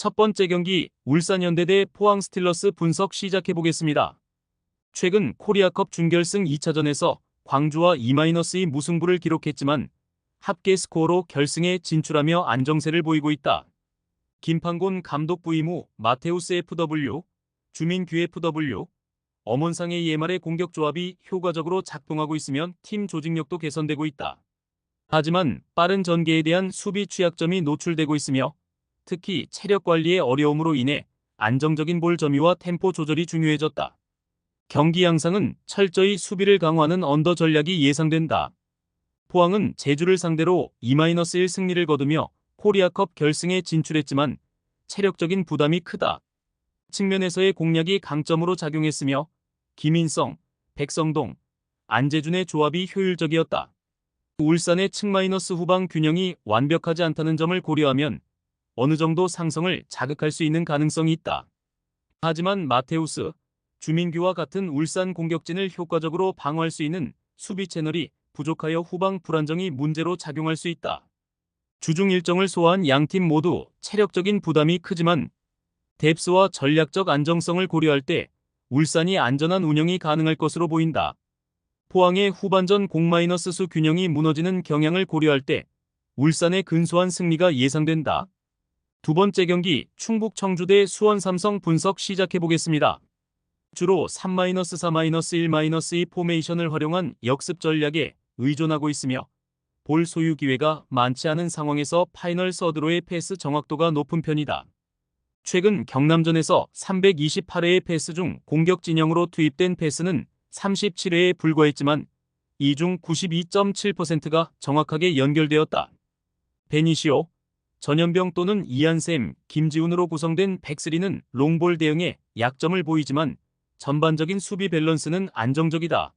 첫 번째 경기 울산현대 대 포항 스틸러스 분석 시작해보겠습니다. 최근 코리아컵 준결승 2차전에서 광주와 2-2 무승부를 기록했지만 합계 스코어로 결승에 진출하며 안정세를 보이고 있다. 김판곤 감독 부임 후 마테우스 FW, 주민규 FW, 엄원상의 EMR의 공격 조합이 효과적으로 작동하고 있으면 팀 조직력도 개선되고 있다. 하지만 빠른 전개에 대한 수비 취약점이 노출되고 있으며 특히 체력 관리의 어려움으로 인해 안정적인 볼 점유와 템포 조절이 중요해졌다. 경기 양상은 철저히 수비를 강화하는 언더 전략이 예상된다. 포항은 제주를 상대로 2-1 승리를 거두며 코리아컵 결승에 진출했지만 체력적인 부담이 크다. 측면에서의 공략이 강점으로 작용했으며 김인성, 백성동, 안재준의 조합이 효율적이었다. 울산의 측- 후방 균형이 완벽하지 않다는 점을 고려하면 어느 정도 상성을 자극할 수 있는 가능성이 있다. 하지만 마테우스, 주민규와 같은 울산 공격진을 효과적으로 방어할 수 있는 수비 채널이 부족하여 후방 불안정이 문제로 작용할 수 있다. 주중 일정을 소화한 양팀 모두 체력적인 부담이 크지만 뎁스와 전략적 안정성을 고려할 때 울산이 안전한 운영이 가능할 것으로 보인다. 포항의 후반전 공-수 균형이 무너지는 경향을 고려할 때 울산의 근소한 승리가 예상된다. 두 번째 경기 충북 청주 대 수원 삼성 분석 시작해보겠습니다. 주로 3-4-1-2 포메이션을 활용한 역습 전략에 의존하고 있으며 볼 소유 기회가 많지 않은 상황에서 파이널 서드로의 패스 정확도가 높은 편이다. 최근 경남전에서 328회의 패스 중 공격 진영으로 투입된 패스는 37회에 불과했지만 이 중 92.7%가 정확하게 연결되었다. 베니시오, 전현병 또는 이안샘, 김지훈으로 구성된 백스리는 롱볼 대응에 약점을 보이지만 전반적인 수비 밸런스는 안정적이다.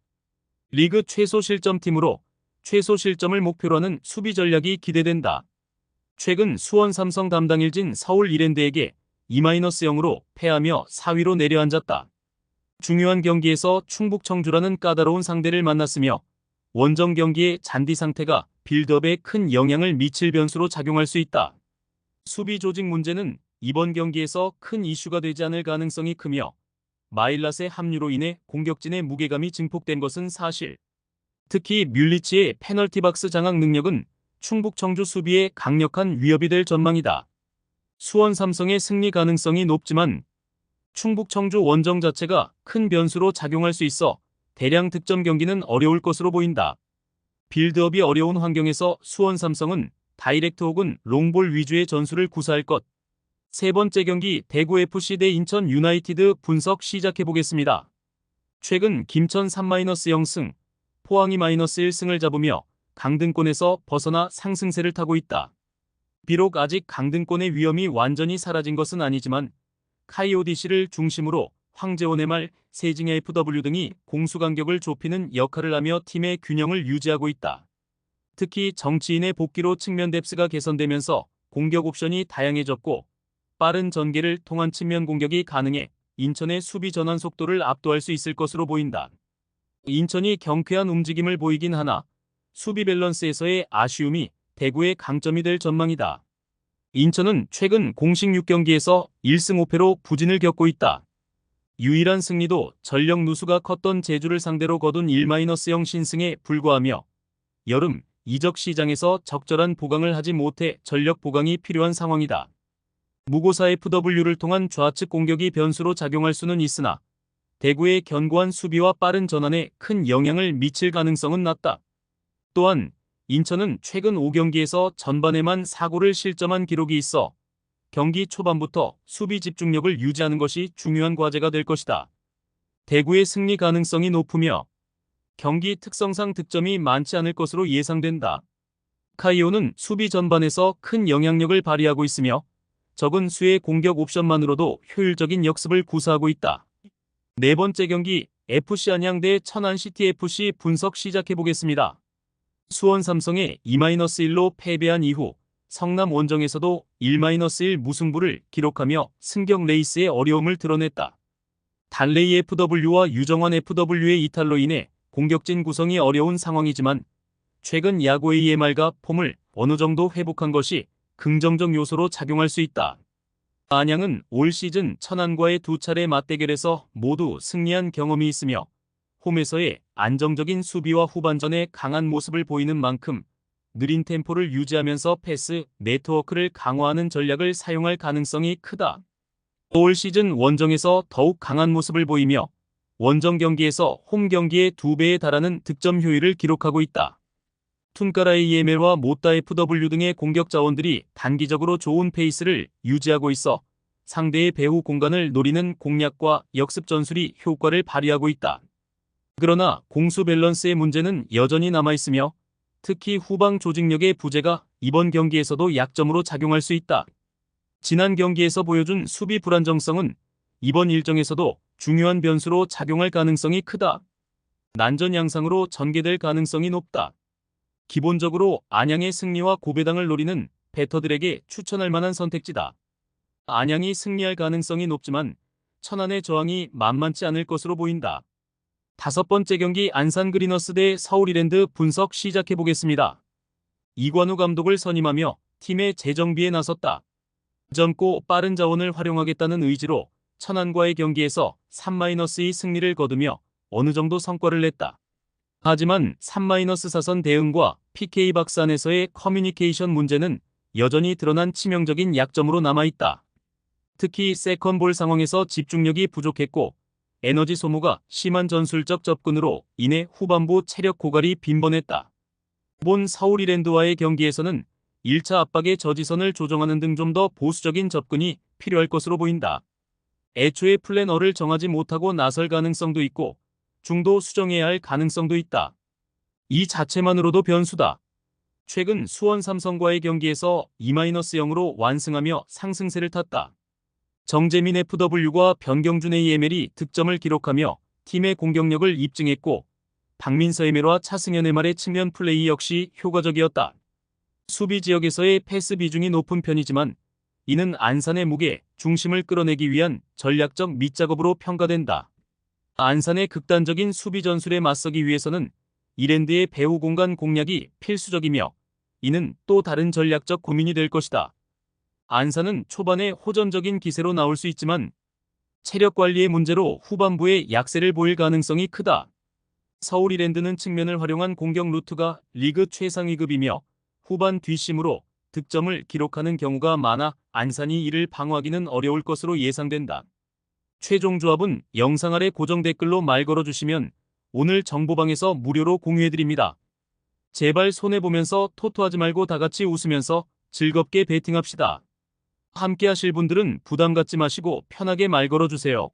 리그 최소 실점팀으로 최소 실점을 목표로 하는 수비 전략이 기대된다. 최근 수원 삼성 담당 일진 서울 이랜드에게 2-0으로 패하며 4위로 내려앉았다. 중요한 경기에서 충북 청주라는 까다로운 상대를 만났으며 원정 경기의 잔디 상태가 빌드업에 큰 영향을 미칠 변수로 작용할 수 있다. 수비 조직 문제는 이번 경기에서 큰 이슈가 되지 않을 가능성이 크며 마일랏의 합류로 인해 공격진의 무게감이 증폭된 것은 사실. 특히 뮬리치의 페널티 박스 장악 능력은 충북 청주 수비에 강력한 위협이 될 전망이다. 수원 삼성의 승리 가능성이 높지만 충북 청주 원정 자체가 큰 변수로 작용할 수 있어 대량 득점 경기는 어려울 것으로 보인다. 빌드업이 어려운 환경에서 수원 삼성은 다이렉트 혹은 롱볼 위주의 전술을 구사할 것. 세 번째 경기 대구FC 대 인천 유나이티드 분석 시작해보겠습니다. 최근 김천 3-0승, 포항이 -1승을 잡으며 강등권에서 벗어나 상승세를 타고 있다. 비록 아직 강등권의 위험이 완전히 사라진 것은 아니지만 카이오디시를 중심으로 황재원 MR, 세징야 FW 등이 공수 간격을 좁히는 역할을 하며 팀의 균형을 유지하고 있다. 특히 정치인의 복귀로 측면 뎁스가 개선되면서 공격 옵션이 다양해졌고 빠른 전개를 통한 측면 공격이 가능해 인천의 수비 전환 속도를 압도할 수 있을 것으로 보인다. 인천이 경쾌한 움직임을 보이긴 하나 수비 밸런스에서의 아쉬움이 대구의 강점이 될 전망이다. 인천은 최근 공식 6경기에서 1승 5패로 부진을 겪고 있다. 유일한 승리도 전력 누수가 컸던 제주를 상대로 거둔 1-0 신승에 불과하며 여름 이적 시장에서 적절한 보강을 하지 못해 전력 보강이 필요한 상황이다. 무고사 FW를 통한 좌측 공격이 변수로 작용할 수는 있으나 대구의 견고한 수비와 빠른 전환에 큰 영향을 미칠 가능성은 낮다. 또한 인천은 최근 5경기에서 전반에만 4골을 실점한 기록이 있어 경기 초반부터 수비 집중력을 유지하는 것이 중요한 과제가 될 것이다. 대구의 승리 가능성이 높으며 경기 특성상 득점이 많지 않을 것으로 예상된다. 카이오는 수비 전반에서 큰 영향력을 발휘하고 있으며 적은 수의 공격 옵션만으로도 효율적인 역습을 구사하고 있다. 네 번째 경기 FC 안양 대 천안 CTFC 분석 시작해보겠습니다. 수원 삼성의 2-1로 패배한 이후 성남 원정에서도 1-1 무승부를 기록하며 승격 레이스의 어려움을 드러냈다. 달레이 FW와 유정환 FW의 이탈로 인해 공격진 구성이 어려운 상황이지만 최근 야구 AMR과 폼을 어느 정도 회복한 것이 긍정적 요소로 작용할 수 있다. 안양은 올 시즌 천안과의 두 차례 맞대결에서 모두 승리한 경험이 있으며 홈에서의 안정적인 수비와 후반전에 강한 모습을 보이는 만큼 느린 템포를 유지하면서 패스 네트워크를 강화하는 전략을 사용할 가능성이 크다. 올 시즌 원정에서 더욱 강한 모습을 보이며 원정 경기에서 홈 경기의 2배에 달하는 득점 효율을 기록하고 있다. 툰카라이 예멜과 모따 FW 등의 공격 자원들이 단기적으로 좋은 페이스를 유지하고 있어 상대의 배후 공간을 노리는 공략과 역습 전술이 효과를 발휘하고 있다. 그러나 공수 밸런스의 문제는 여전히 남아있으며 특히 후방 조직력의 부재가 이번 경기에서도 약점으로 작용할 수 있다. 지난 경기에서 보여준 수비 불안정성은 이번 일정에서도 중요한 변수로 작용할 가능성이 크다. 난전 양상으로 전개될 가능성이 높다. 기본적으로 안양의 승리와 고배당을 노리는 배터들에게 추천할 만한 선택지다. 안양이 승리할 가능성이 높지만 천안의 저항이 만만치 않을 것으로 보인다. 5번째 경기 안산 그리너스 대 서울 이랜드 분석 시작해보겠습니다. 이관우 감독을 선임하며 팀의 재정비에 나섰다. 젊고 빠른 자원을 활용하겠다는 의지로 천안과의 경기에서 3-2 승리를 거두며 어느 정도 성과를 냈다. 하지만 3-4선 대응과 PK 박스 안에서의 커뮤니케이션 문제는 여전히 드러난 치명적인 약점으로 남아있다. 특히 세컨볼 상황에서 집중력이 부족했고 에너지 소모가 심한 전술적 접근으로 인해 후반부 체력 고갈이 빈번했다. 본 서울 이랜드와의 경기에서는 1차 압박의 저지선을 조정하는 등 좀 더 보수적인 접근이 필요할 것으로 보인다. 애초에 플랜어를 정하지 못하고 나설 가능성도 있고 중도 수정해야 할 가능성도 있다. 이 자체만으로도 변수다. 최근 수원 삼성과의 경기에서 2-0으로 완승하며 상승세를 탔다. 정재민 FW과 변경준 AML이 득점을 기록하며 팀의 공격력을 입증했고 박민서 ML과 차승현 MR의 측면 플레이 역시 효과적이었다. 수비 지역에서의 패스 비중이 높은 편이지만 이는 안산의 무게, 중심을 끌어내기 위한 전략적 밑작업으로 평가된다. 안산의 극단적인 수비 전술에 맞서기 위해서는 이랜드의 배후 공간 공략이 필수적이며 이는 또 다른 전략적 고민이 될 것이다. 안산은 초반에 호전적인 기세로 나올 수 있지만 체력 관리의 문제로 후반부에 약세를 보일 가능성이 크다. 서울 이랜드는 측면을 활용한 공격 루트가 리그 최상위급이며 후반 뒷심으로 득점을 기록하는 경우가 많아 안산이 이를 방어하기는 어려울 것으로 예상된다. 최종 조합은 영상 아래 고정 댓글로 말 걸어주시면 오늘 정보방에서 무료로 공유해드립니다. 제발 손해보면서 토토하지 말고 다같이 웃으면서 즐겁게 베팅합시다. 함께 하실 분들은 부담 갖지 마시고 편하게 말 걸어주세요.